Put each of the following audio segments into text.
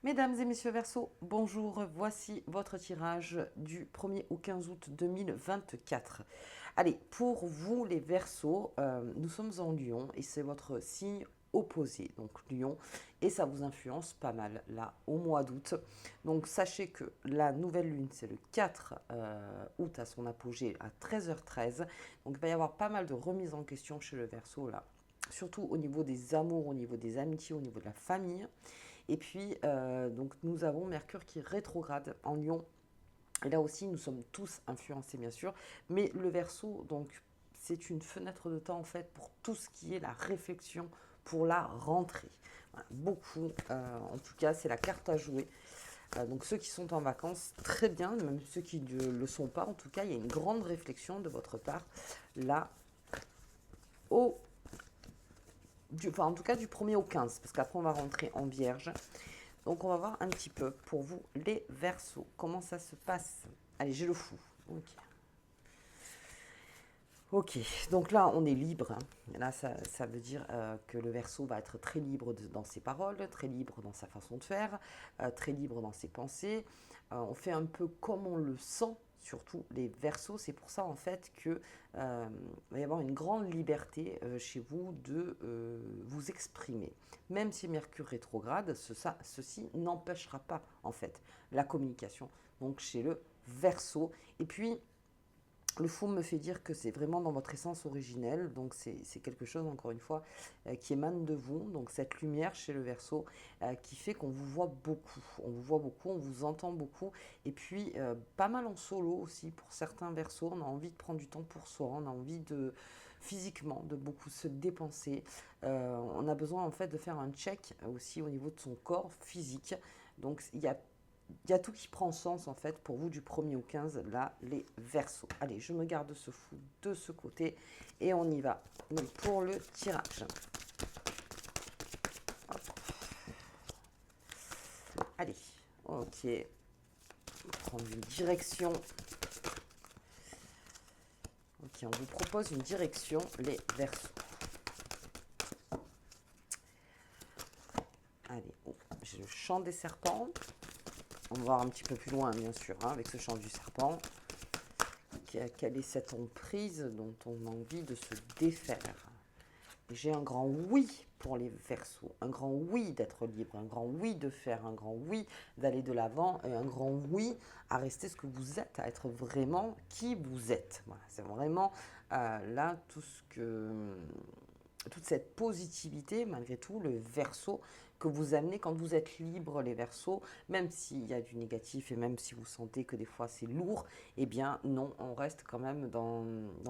Mesdames et messieurs Verseau, bonjour, voici votre tirage du 1er au 15 août 2024. Allez, pour vous les Verseaux, nous sommes en Lion et c'est votre signe opposé, donc Lion, et ça vous influence pas mal là au mois d'août. Donc sachez que la nouvelle lune c'est le 4 août à son apogée à 13h13, donc il va y avoir pas mal de remises en question chez le Verseau là, surtout au niveau des amours, au niveau des amitiés, au niveau de la famille. Et puis, donc, nous avons Mercure qui rétrograde en Lion. Et là aussi, nous sommes tous influencés, bien sûr. Mais le Verseau, donc, c'est une fenêtre de temps, en fait, pour tout ce qui est la réflexion pour la rentrée. Voilà, beaucoup, en tout cas, c'est la carte à jouer. Donc, ceux qui sont en vacances, très bien. Même ceux qui ne le sont pas, en tout cas, il y a une grande réflexion de votre part, là, au enfin, en tout cas du 1er au 15, parce qu'après on va rentrer en Vierge. Donc on va voir un petit peu pour vous les Verseaux, comment ça se passe. Allez, j'ai le fou. Ok. Ok, donc là on est libre, hein. Là ça veut dire que le Verseau va être très libre dans ses paroles, très libre dans sa façon de faire, très libre dans ses pensées. On fait un peu comme on le sent, surtout les Verseaux. C'est pour ça en fait que va y avoir une grande liberté chez vous de vous exprimer. Même si Mercure rétrograde, ceci n'empêchera pas en fait la communication. Donc chez le Verseau. Et puis le fou me fait dire que c'est vraiment dans votre essence originelle, donc c'est quelque chose, encore une fois, qui émane de vous, donc cette lumière chez le Verseau, qui fait qu'on vous voit beaucoup, on vous voit beaucoup, on vous entend beaucoup, et puis pas mal en solo aussi pour certains Verseaux, on a envie de prendre du temps pour soi, on a envie de physiquement de beaucoup se dépenser, on a besoin en fait de faire un check aussi au niveau de son corps physique, donc il y a tout qui prend sens en fait pour vous du 1er au 15, là, les Verseaux. Allez, je me garde ce fou de ce côté et on y va pour le tirage. Hop. Allez, ok. On va prendre une direction. Ok, on vous propose une direction, les Verseaux. Allez, oh, j'ai le chant des serpents. On va voir un petit peu plus loin, bien sûr, hein, avec ce chant du serpent. Quelle est cette emprise dont on a envie de se défaire? J'ai un grand oui pour les Verseaux, un grand oui d'être libre, un grand oui de faire, un grand oui d'aller de l'avant et un grand oui à rester ce que vous êtes, à être vraiment qui vous êtes. Voilà, c'est vraiment là toute cette positivité, malgré tout, le Verseau que vous amenez quand vous êtes libre, les Verseaux, même s'il y a du négatif et même si vous sentez que des fois c'est lourd, eh bien non, on reste quand même dans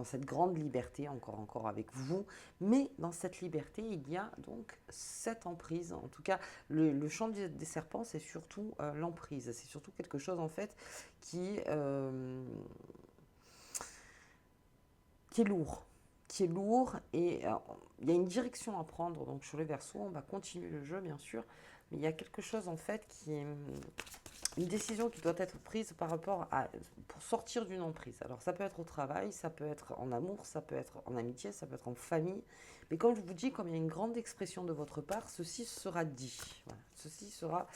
cette grande liberté, encore avec vous, mais dans cette liberté, il y a donc cette emprise. En tout cas, le chant des serpents, c'est surtout l'emprise, c'est surtout quelque chose en fait qui, euh, qui est lourd, et il y a une direction à prendre. Donc sur les Verseaux, on va continuer le jeu bien sûr, mais il y a quelque chose en fait qui est une décision qui doit être prise par rapport à pour sortir d'une emprise. Alors ça peut être au travail, ça peut être en amour, ça peut être en amitié, ça peut être en famille. Mais comme je vous dis, comme il y a une grande expression de votre part, ceci sera dit. Voilà. Ceci sera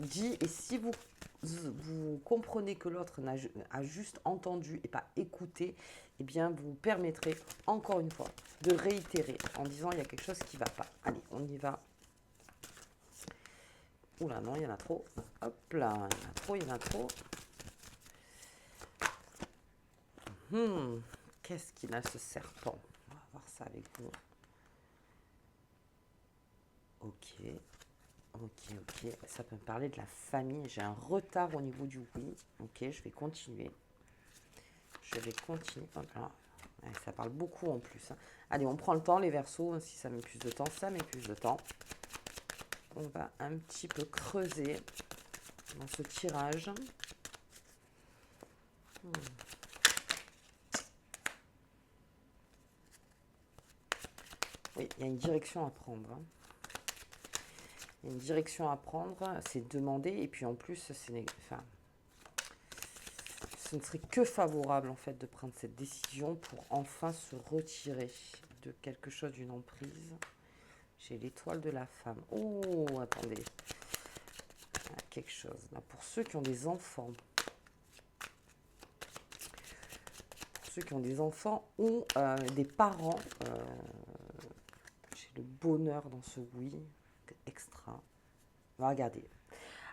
dit. Et si vous comprenez que l'autre a juste entendu et pas écouté, eh bien vous permettrez encore une fois de réitérer en disant il y a quelque chose qui ne va pas. Allez, on y va. Oula, non, il y en a trop. Hop là, il y en a trop, il y en a trop. Qu'est-ce qu'il a ce serpent? On va voir ça avec vous. Ok, ok. Ça peut me parler de la famille. J'ai un retard au niveau du oui. Ok, je vais continuer. Voilà. Ouais, ça parle beaucoup en plus, hein. Allez, on prend le temps, les Verseaux. Si ça met plus de temps, ça met plus de temps. On va un petit peu creuser dans ce tirage. Oui, il y a une direction à prendre, hein. Il y a une direction à prendre, c'est demander, et puis en plus, enfin, ce ne serait que favorable en fait de prendre cette décision pour enfin se retirer de quelque chose, d'une emprise. J'ai l'étoile de la femme. Oh, attendez. quelque chose. Là, pour ceux qui ont des enfants, ou des parents, j'ai le bonheur dans ce oui, extra. On va regarder.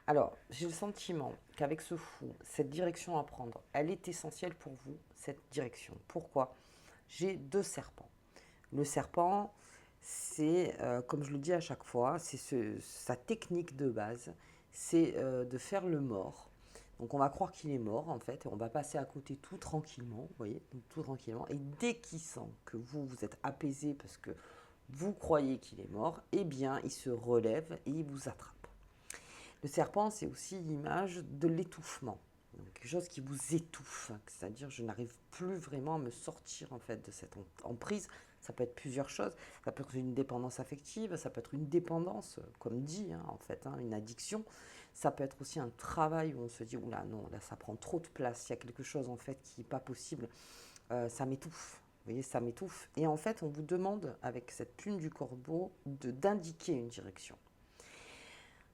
Alors, j'ai le sentiment qu'avec ce fou, cette direction à prendre, elle est essentielle pour vous, cette direction. Pourquoi? J'ai 2 serpents. Le serpent, c'est, comme je le dis à chaque fois, c'est sa technique de base, c'est de faire le mort. Donc on va croire qu'il est mort en fait, et on va passer à côté tout tranquillement, vous voyez, tout tranquillement. Et dès qu'il sent que vous êtes apaisé parce que vous croyez qu'il est mort, eh bien il se relève et il vous attrape. Le serpent, c'est aussi l'image de l'étouffement. Donc, quelque chose qui vous étouffe, c'est-à-dire je n'arrive plus vraiment à me sortir en fait de cette emprise. Ça peut être plusieurs choses, ça peut être une dépendance affective, ça peut être une dépendance, comme dit en fait, une addiction. Ça peut être aussi un travail où on se dit oula non, là ça prend trop de place, il y a quelque chose en fait qui n'est pas possible, ça m'étouffe. Vous voyez, ça m'étouffe. Et en fait, on vous demande avec cette plume du corbeau d'indiquer une direction.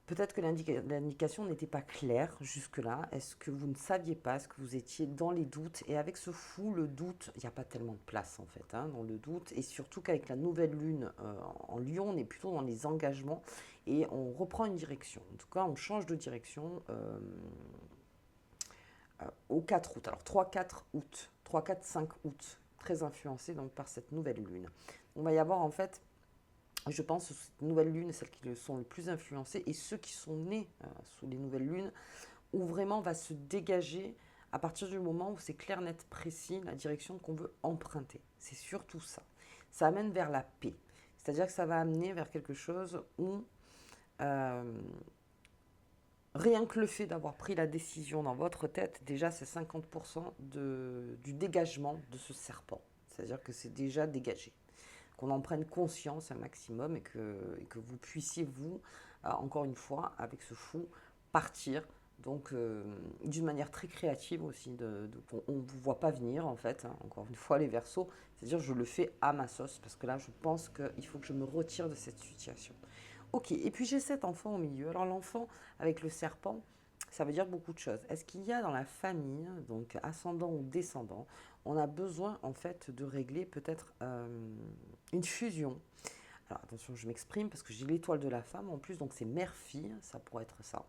Peut-être que l'indication n'était pas claire jusque-là. Est-ce que vous ne saviez pas? Est-ce que vous étiez dans les doutes? Et avec ce fou, le doute, il n'y a pas tellement de place en fait dans le doute. Et surtout qu'avec la nouvelle lune en Lion, on est plutôt dans les engagements et on reprend une direction. En tout cas, on change de direction au 4 août. Alors 3-4 août, 3-4-5 août, très influencé donc par cette nouvelle lune. On va y avoir en fait, je pense que cette nouvelle lune, celles qui sont le plus influencées, et ceux qui sont nés sous les nouvelles lunes, où vraiment on va se dégager à partir du moment où c'est clair, net, précis, la direction qu'on veut emprunter. C'est surtout ça. Ça amène vers la paix. C'est-à-dire que ça va amener vers quelque chose où rien que le fait d'avoir pris la décision dans votre tête, déjà c'est 50% du dégagement de ce serpent. C'est-à-dire que c'est déjà dégagé. Qu'on en prenne conscience un maximum et que vous puissiez, vous, encore une fois, avec ce fou, partir. Donc, d'une manière très créative aussi, on ne vous voit pas venir, en fait, encore une fois, les Verseaux. C'est-à-dire, je le fais à ma sauce, parce que là, je pense qu'il faut que je me retire de cette situation. Ok, et puis j'ai cet enfant au milieu. Alors, l'enfant avec le serpent, ça veut dire beaucoup de choses. Est-ce qu'il y a dans la famille, donc ascendant ou descendant, on a besoin en fait de régler peut-être une fusion? Alors attention, je m'exprime parce que j'ai l'étoile de la femme en plus, donc c'est mère-fille, ça pourrait être ça.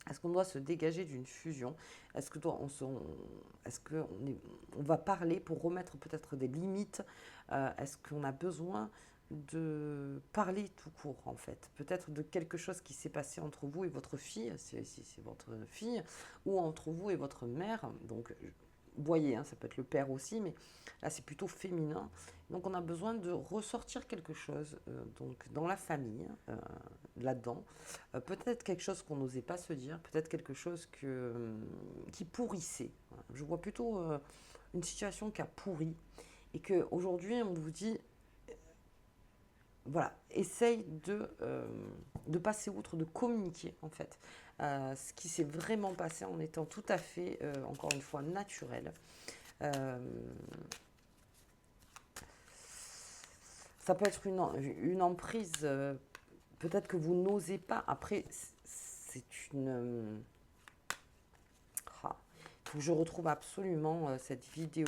Est-ce qu'on doit se dégager d'une fusion? Est-ce qu'on va parler pour remettre peut-être des limites? Est-ce qu'on a besoin de parler tout court en fait? Peut-être de quelque chose qui s'est passé entre vous et votre fille, si c'est votre fille, ou entre vous et votre mère. Donc, voyez, ça peut être le père aussi, mais là c'est plutôt féminin. Donc on a besoin de ressortir quelque chose donc dans la famille, là-dedans. Peut-être quelque chose qu'on n'osait pas se dire, peut-être quelque chose qui pourrissait. Voilà. Je vois plutôt une situation qui a pourri et qu'aujourd'hui on vous dit, voilà, essaye de passer outre, de communiquer en fait ce qui s'est vraiment passé en étant tout à fait, encore une fois, naturel. Euh, Ça peut être une emprise, peut-être que vous n'osez pas. Après, c'est une... Il faut que je retrouve absolument cette vidéo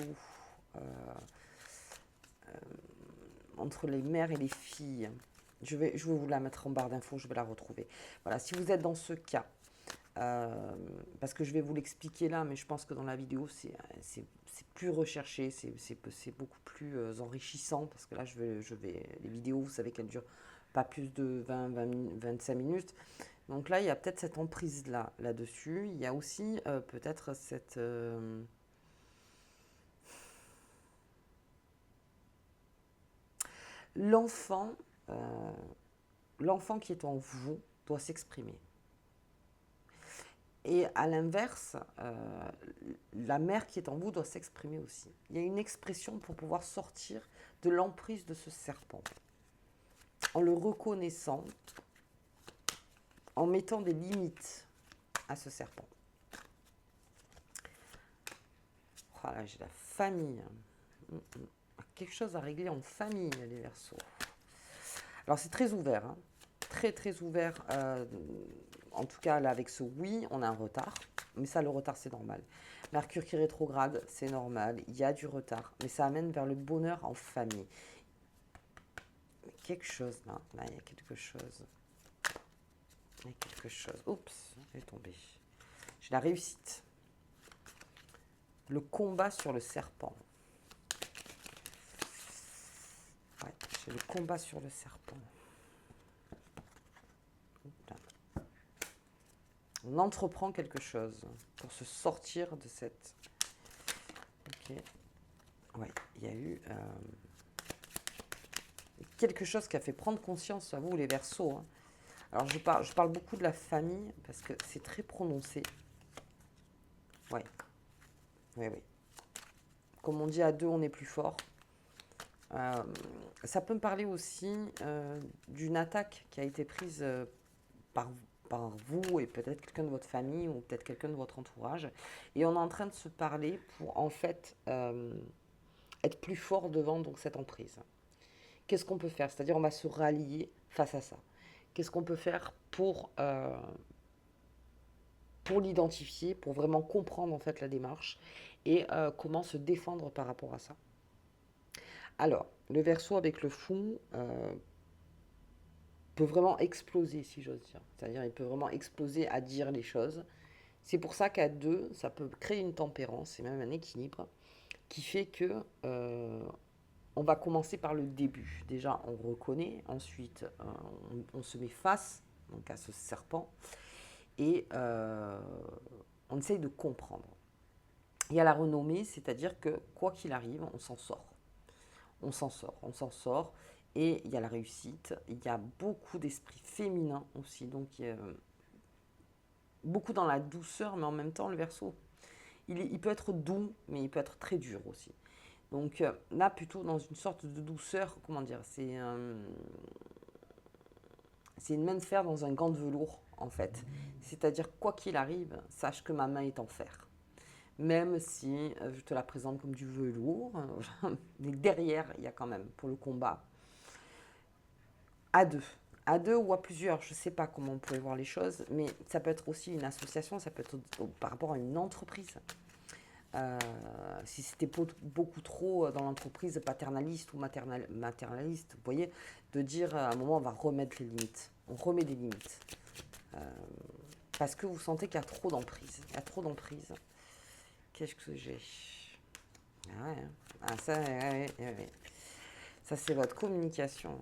entre les mères et les filles. Je vais vous la mettre en barre d'infos, je vais la retrouver. Voilà, si vous êtes dans ce cas, parce que je vais vous l'expliquer là, mais je pense que dans la vidéo, c'est plus recherché, c'est beaucoup plus enrichissant, parce que là, les vidéos, vous savez qu'elles durent pas plus de 25 minutes. Donc là, il y a peut-être cette emprise là-dessus. Il y a aussi peut-être cette... L'enfant qui est en vous doit s'exprimer. Et à l'inverse, la mère qui est en vous doit s'exprimer aussi. Il y a une expression pour pouvoir sortir de l'emprise de ce serpent. En le reconnaissant, en mettant des limites à ce serpent. Voilà, j'ai la famille. Quelque chose à régler en famille, les Verseaux. Alors c'est très ouvert, très très ouvert, en tout cas là avec ce oui, on a un retard, mais ça le retard c'est normal. Mercure qui rétrograde, c'est normal, il y a du retard, mais ça amène vers le bonheur en famille. Quelque chose là, il y a quelque chose. Il y a quelque chose. Oups, elle est tombée. J'ai la réussite. Le combat sur le serpent. Ouais, j'ai le combat sur le serpent. On entreprend quelque chose pour se sortir de cette... Ok. Ouais, il y a eu quelque chose qui a fait prendre conscience à vous, les Verseaux. Hein. Alors, je parle beaucoup de la famille parce que c'est très prononcé. Ouais. Oui, oui. Comme on dit, à deux, on est plus fort. Ça peut me parler aussi d'une attaque qui a été prise par vous et peut-être quelqu'un de votre famille ou peut-être quelqu'un de votre entourage. Et on est en train de se parler pour en fait être plus fort devant donc, cette emprise. Qu'est-ce qu'on peut faire? C'est-à-dire on va se rallier face à ça. Qu'est-ce qu'on peut faire pour l'identifier, pour vraiment comprendre en fait la démarche et comment se défendre par rapport à ça. Alors, le Verseau avec le fou peut vraiment exploser, si j'ose dire. C'est-à-dire, il peut vraiment exploser à dire les choses. C'est pour ça qu'à deux, ça peut créer une tempérance et même un équilibre qui fait que on va commencer par le début. Déjà, on reconnaît, ensuite, on se met face donc, à ce serpent et on essaye de comprendre. Il y a la renommée, c'est-à-dire que quoi qu'il arrive, on s'en sort. On s'en sort, on s'en sort. Et il y a la réussite, il y a beaucoup d'esprit féminin aussi, donc beaucoup dans la douceur, mais en même temps, le Verseau, il peut être doux, mais il peut être très dur aussi. Donc là, plutôt dans une sorte de douceur, comment dire, c'est une main de fer dans un gant de velours, en fait. C'est-à-dire, quoi qu'il arrive, sache que ma main est en fer. Même si je te la présente comme du velours, mais derrière, il y a quand même, pour le combat, à deux. À deux ou à plusieurs, je ne sais pas comment on pourrait voir les choses, mais ça peut être aussi une association, ça peut être par rapport à une entreprise. Si c'était beaucoup trop dans l'entreprise paternaliste ou maternaliste, vous voyez, de dire à un moment on va remettre les limites. On remet des limites. Parce que vous sentez qu'il y a trop d'emprise. Il y a trop d'emprise. Qu'est-ce que j'ai? Ah ouais. Ah ça, ouais, ouais, ouais. Ça c'est votre communication.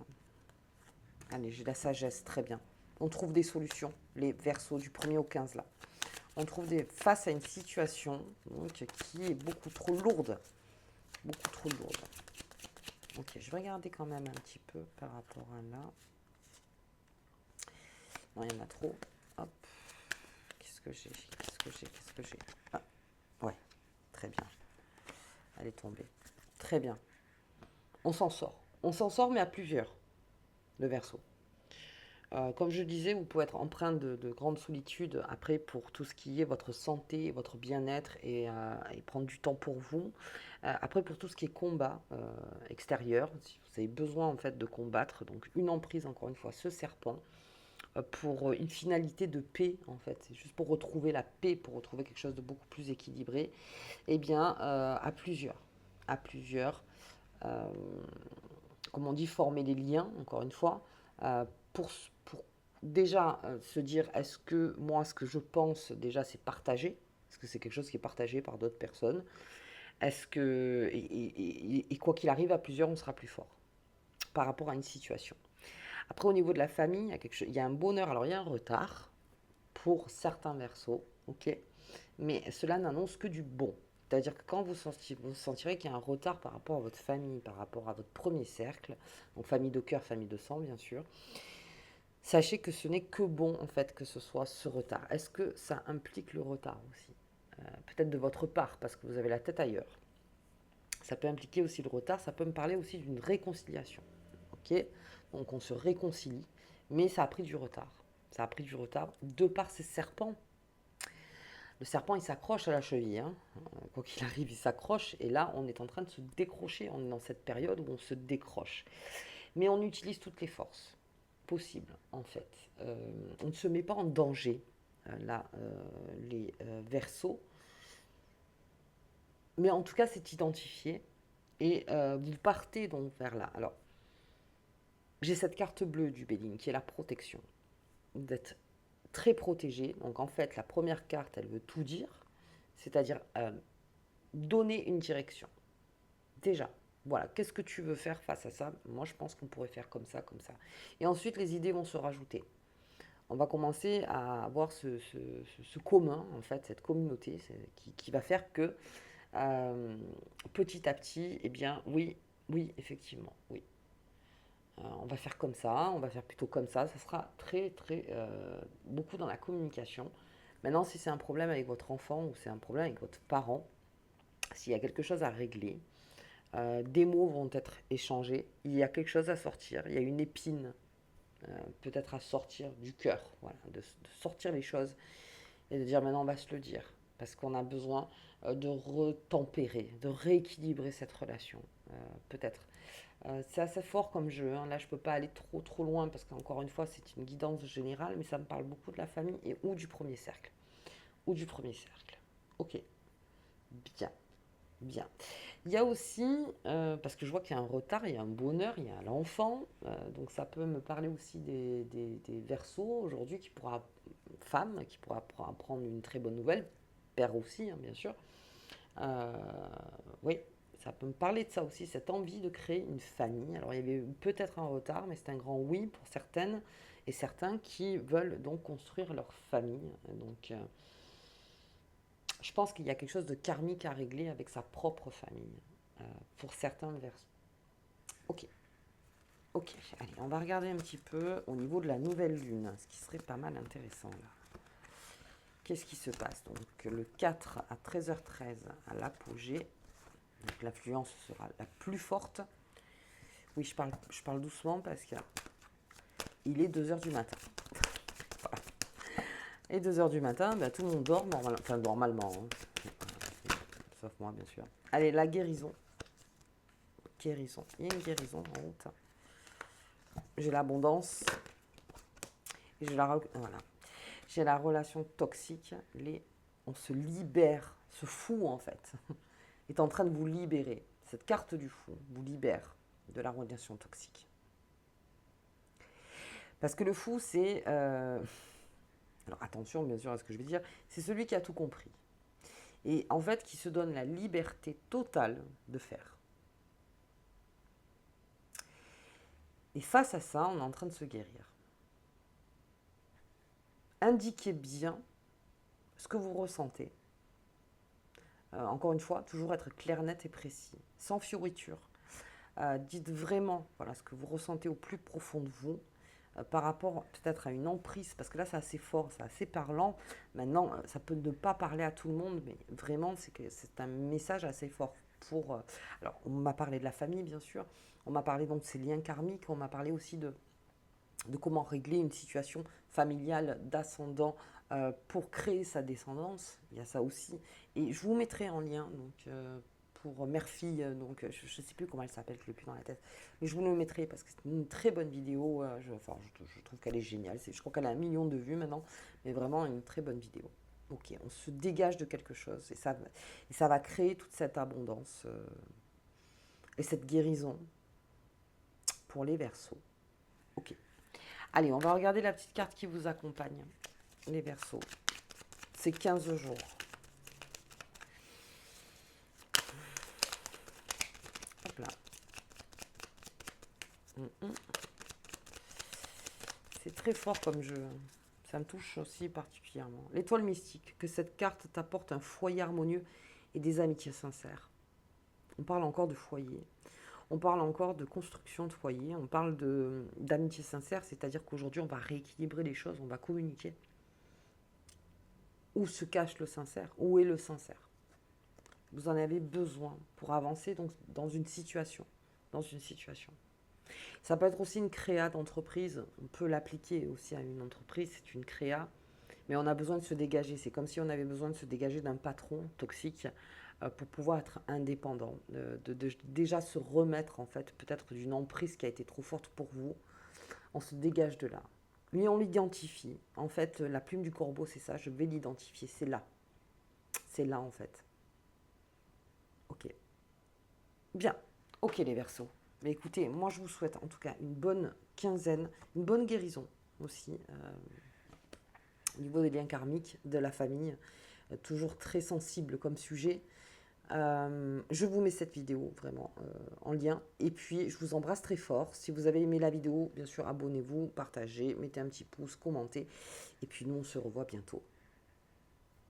Allez, j'ai la sagesse, très bien. On trouve des solutions, les Verseaux du 1er au 15 là. On trouve face à une situation donc, qui est beaucoup trop lourde. Beaucoup trop lourde. Ok, je vais regarder quand même un petit peu par rapport à là. Non, il y en a trop. Hop. Qu'est-ce que j'ai Ah, ouais, très bien. Elle est tombée. Très bien. On s'en sort. On s'en sort, mais à plusieurs. Le Verseau. Comme je disais, vous pouvez être empreint de grande solitude après pour tout ce qui est votre santé, votre bien-être et prendre du temps pour vous. Après pour tout ce qui est combat extérieur, si vous avez besoin en fait de combattre, donc une emprise encore une fois, ce serpent, pour une finalité de paix en fait, c'est juste pour retrouver la paix, pour retrouver quelque chose de beaucoup plus équilibré, eh bien à plusieurs, euh, comme on dit, former des liens encore une fois. Pour déjà se dire est-ce que moi ce que je pense déjà c'est partagé, est-ce que c'est quelque chose qui est partagé par d'autres personnes, est-ce que et quoi qu'il arrive à plusieurs on sera plus fort par rapport à une situation. Après au niveau de la famille il y a un bonheur, alors il y a un retard pour certains Verseaux, ok, mais cela n'annonce que du bon. C'est-à-dire que quand vous sentirez qu'il y a un retard par rapport à votre famille, par rapport à votre premier cercle, donc famille de cœur, famille de sang bien sûr, sachez que ce n'est que bon en fait que ce soit ce retard. Est-ce que ça implique le retard aussi peut-être de votre part parce que vous avez la tête ailleurs. Ça peut impliquer aussi le retard, ça peut me parler aussi d'une réconciliation. Ok, donc on se réconcilie, mais ça a pris du retard. Ça a pris du retard de par ces serpents. Le serpent, il s'accroche à la cheville. Hein. Quoi qu'il arrive, il s'accroche. Et là, on est en train de se décrocher. On est dans cette période où on se décroche. Mais on utilise toutes les forces. possible, en fait. On ne se met pas en danger, là, les Verseaux. Mais en tout cas, c'est identifié. Et vous partez donc vers là. Alors, j'ai cette carte bleue du Béline qui est la protection. D'être très protégé. Donc en fait, la première carte, elle veut tout dire. C'est-à-dire donner une direction. Déjà, voilà, qu'est-ce que tu veux faire face à ça? Moi, je pense qu'on pourrait faire comme ça, comme ça. Et ensuite, les idées vont se rajouter. On va commencer à avoir ce commun, en fait, cette communauté qui va faire que petit à petit, eh bien, oui, oui, effectivement, oui. On va faire comme ça, on va faire plutôt comme ça sera très, très, beaucoup dans la communication. Maintenant, si c'est un problème avec votre enfant ou c'est un problème avec votre parent, s'il y a quelque chose à régler, des mots vont être échangés, il y a quelque chose à sortir, il y a une épine peut-être à sortir du cœur, voilà, de sortir les choses et de dire maintenant on va se le dire, parce qu'on a besoin de retempérer, de rééquilibrer cette relation, peut-être. C'est assez fort comme jeu, hein. Là je peux pas aller trop trop loin parce qu'encore une fois c'est une guidance générale, mais ça me parle beaucoup de la famille et ou du premier cercle. Ou du premier cercle. Ok, bien. Bien. Il y a aussi, parce que je vois qu'il y a un retard, il y a un bonheur, il y a l'enfant, donc ça peut me parler aussi des Verseaux aujourd'hui qui pourra, femme, qui pourra apprendre une très bonne nouvelle, père aussi, hein, bien sûr. Euh, oui, ça peut me parler de ça aussi, cette envie de créer une famille. Alors il y avait peut-être un retard, mais c'est un grand oui pour certaines et certains qui veulent donc construire leur famille. Donc je pense qu'il y a quelque chose de karmique à régler avec sa propre famille, pour certains versos. Ok, ok, allez, on va regarder un petit peu au niveau de la nouvelle lune, ce qui serait pas mal intéressant là. Qu'est-ce qui se passe? Donc le 4 à 13h13 à l'apogée, donc l'influence sera la plus forte. Oui, je parle doucement parce qu'il est 2h du matin. Voilà. Et 2h du matin, ben, tout le monde dort, enfin normalement, hein. Sauf moi bien sûr. Allez, la guérison. Guérison. Il y a une guérison en route. J'ai l'abondance. Et voilà. J'ai la relation toxique. On se libère. Ce fou, en fait, est en train de vous libérer. Cette carte du fou vous libère de la relation toxique. Parce que le fou, c'est... alors attention, bien sûr, à ce que je vais dire. C'est celui qui a tout compris. Et en fait, qui se donne la liberté totale de faire. Et face à ça, on est en train de se guérir. Indiquez bien ce que vous ressentez. Encore une fois, toujours être clair, net et précis, sans fioriture. Dites vraiment voilà, ce que vous ressentez au plus profond de vous, par rapport peut-être à une emprise, parce que là c'est assez fort, c'est assez parlant. Maintenant, ça peut ne pas parler à tout le monde, mais vraiment c'est un message assez fort. Alors, on m'a parlé de la famille, bien sûr, on m'a parlé donc de ces liens karmiques, on m'a parlé aussi de comment régler une situation familiale d'ascendant pour créer sa descendance. Il y a ça aussi. Et je vous mettrai en lien donc, pour mère-fille, donc je ne sais plus comment elle s'appelle, je ne l'ai plus dans la tête. Mais je vous le mettrai parce que c'est une très bonne vidéo. Je trouve qu'elle est géniale. Je crois qu'elle a 1 million de vues maintenant, mais vraiment une très bonne vidéo. Ok, on se dégage de quelque chose et ça va créer toute cette abondance et cette guérison pour les Verseaux. Ok. Allez, on va regarder la petite carte qui vous accompagne, les Verseaux. C'est 15 jours. Hop là. C'est très fort comme jeu. Ça me touche aussi particulièrement. L'étoile mystique, que cette carte t'apporte un foyer harmonieux et des amitiés sincères. On parle encore de foyer. On parle encore de construction de foyer. On parle d'amitié sincère, c'est-à-dire qu'aujourd'hui, on va rééquilibrer les choses, on va communiquer. Où se cache le sincère? Où est le sincère? Vous en avez besoin pour avancer donc, dans une situation. Ça peut être aussi une créa d'entreprise. On peut l'appliquer aussi à une entreprise. C'est une créa. Mais on a besoin de se dégager. C'est comme si on avait besoin de se dégager d'un patron toxique pour pouvoir être indépendant. De déjà se remettre en fait peut-être d'une emprise qui a été trop forte pour vous. On se dégage de là. Lui, on l'identifie. En fait, la plume du corbeau, c'est ça. Je vais l'identifier. C'est là. C'est là, en fait. Ok. Bien. Ok, les Verseaux. Mais écoutez, moi, je vous souhaite en tout cas une bonne quinzaine, une bonne guérison aussi, au niveau des liens karmiques, de la famille. Toujours très sensible comme sujet. Je vous mets cette vidéo vraiment en lien. Et puis, je vous embrasse très fort. Si vous avez aimé la vidéo, bien sûr, abonnez-vous, partagez, mettez un petit pouce, commentez. Et puis, nous, on se revoit bientôt.